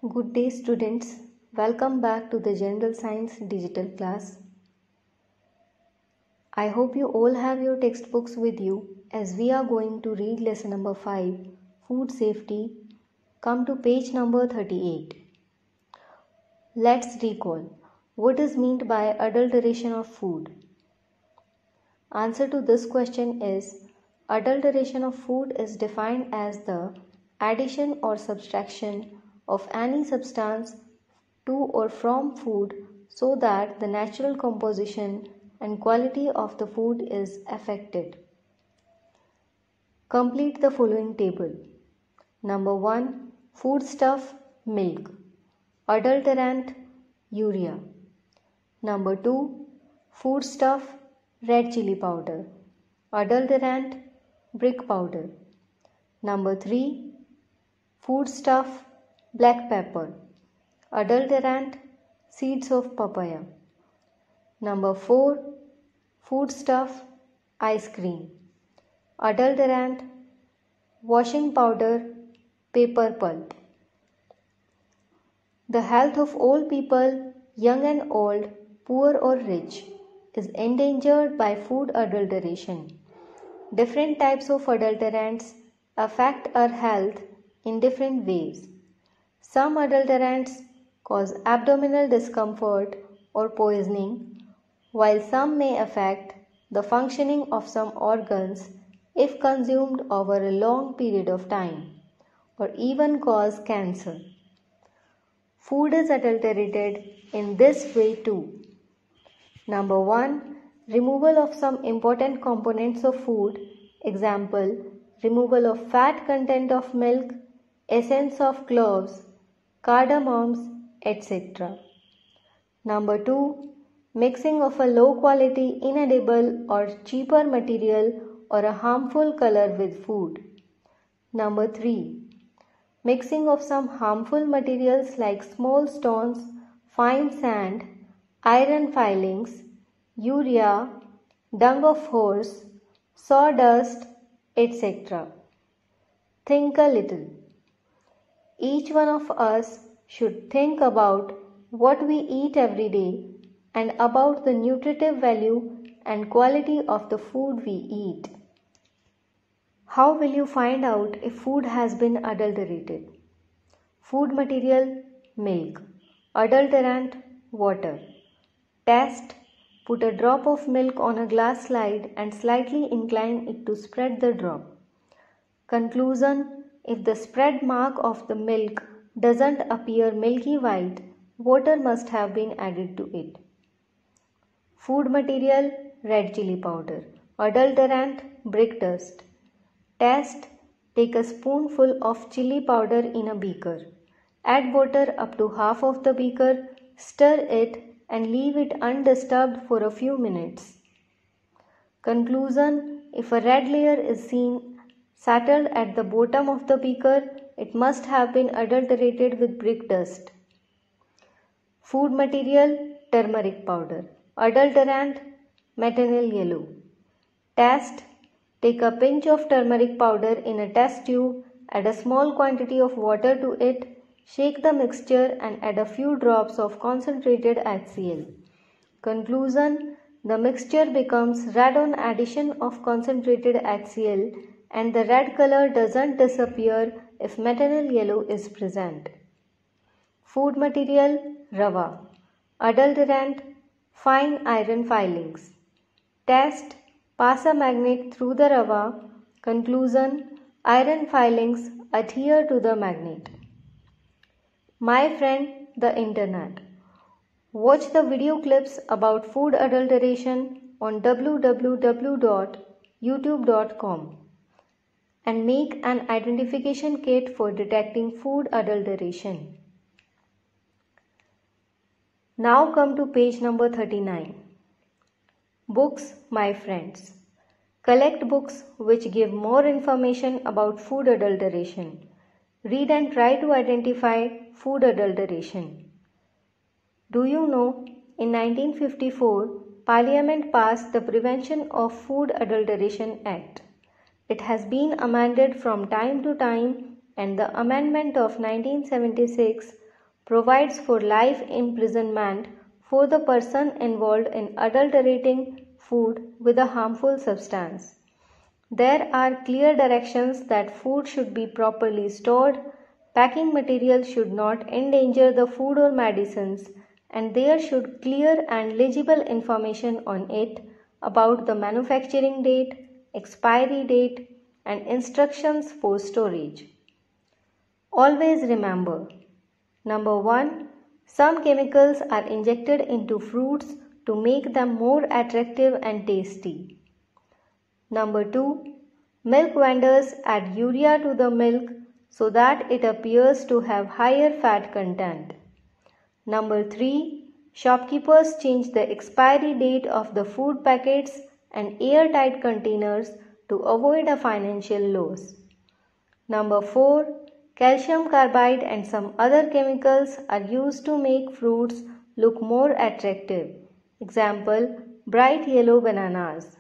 Good day students, welcome back to the General Science digital class. I hope you all have your textbooks with you as we are going to read lesson number 5, Food Safety. Come to page number 38. Let's recall, what is meant by adulteration of food? Answer to this question is, adulteration of food is defined as the addition or subtraction of any substance to or from food so that the natural composition and quality of the food is affected. Complete the following table. Number 1. Foodstuff, milk. Adulterant, urea. Number 2. Foodstuff, red chili powder. Adulterant, brick powder. Number 3. Foodstuff, black pepper. Adulterant, seeds of papaya. Number 4. Foodstuff, ice cream. Adulterant, washing powder, paper pulp. The health of all people, young and old, poor or rich, is endangered by food adulteration. Different types of adulterants affect our health in different ways. Some adulterants cause abdominal discomfort or poisoning, while some may affect the functioning of some organs if consumed over a long period of time, or even cause cancer. Food is adulterated in this way too. Number 1. Removal of some important components of food, example, removal of fat content of milk, essence of cloves, cardamoms, etc. Number 2. Mixing of a low quality, inedible or cheaper material or a harmful color with food. Number 3. Mixing of some harmful materials like small stones, fine sand, iron filings, urea, dung of horse, sawdust, etc. Think a little. Each one of us should think about what we eat every day and about the nutritive value and quality of the food we eat. How will you find out if food has been adulterated? Food material, milk. Adulterant, water. Test, put a drop of milk on a glass slide and slightly incline it to spread the drop. Conclusion, if the spread mark of the milk doesn't appear milky white, water must have been added to it. Food material, red chili powder. Adulterant, brick dust. Test, take a spoonful of chili powder in a beaker. Add water up to half of the beaker, stir it and leave it undisturbed for a few minutes. Conclusion, if a red layer is seen settled at the bottom of the beaker, it must have been adulterated with brick dust. Food material, turmeric powder. Adulterant, maternal yellow. Test, take a pinch of turmeric powder in a test tube, add a small quantity of water to it, shake the mixture and add a few drops of concentrated HCl. Conclusion, the mixture becomes red on addition of concentrated HCl and the red color doesn't disappear if maternal yellow is present. Food material, rava. Adulterant, fine iron filings. Test, pass a magnet through the rava. Conclusion, iron filings adhere to the magnet. My friend, the internet. Watch the video clips about food adulteration on www.youtube.com and make an identification kit for detecting food adulteration. Now come to page number 39. Books, my friends. Collect books which give more information about food adulteration. Read and try to identify food adulteration. Do you know, in 1954, Parliament passed the Prevention of Food Adulteration Act. It has been amended from time to time and the amendment of 1976 provides for life imprisonment for the person involved in adulterating food with a harmful substance. There are clear directions that food should be properly stored, packing material should not endanger the food or medicines, and there should clear and legible information on it about the manufacturing date, expiry date, and instructions for storage. Always remember, number 1. Some chemicals are injected into fruits to make them more attractive and tasty. Number 2. Milk vendors add urea to the milk so that it appears to have higher fat content. Number 3. Shopkeepers change the expiry date of the food packets and airtight containers to avoid a financial loss. Number 4. Calcium carbide and some other chemicals are used to make fruits look more attractive. Example, bright yellow bananas.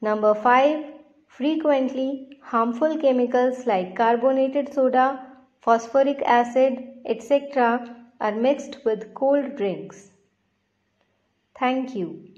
Number 5. Frequently, harmful chemicals like carbonated soda, phosphoric acid, etc. are mixed with cold drinks. Thank you.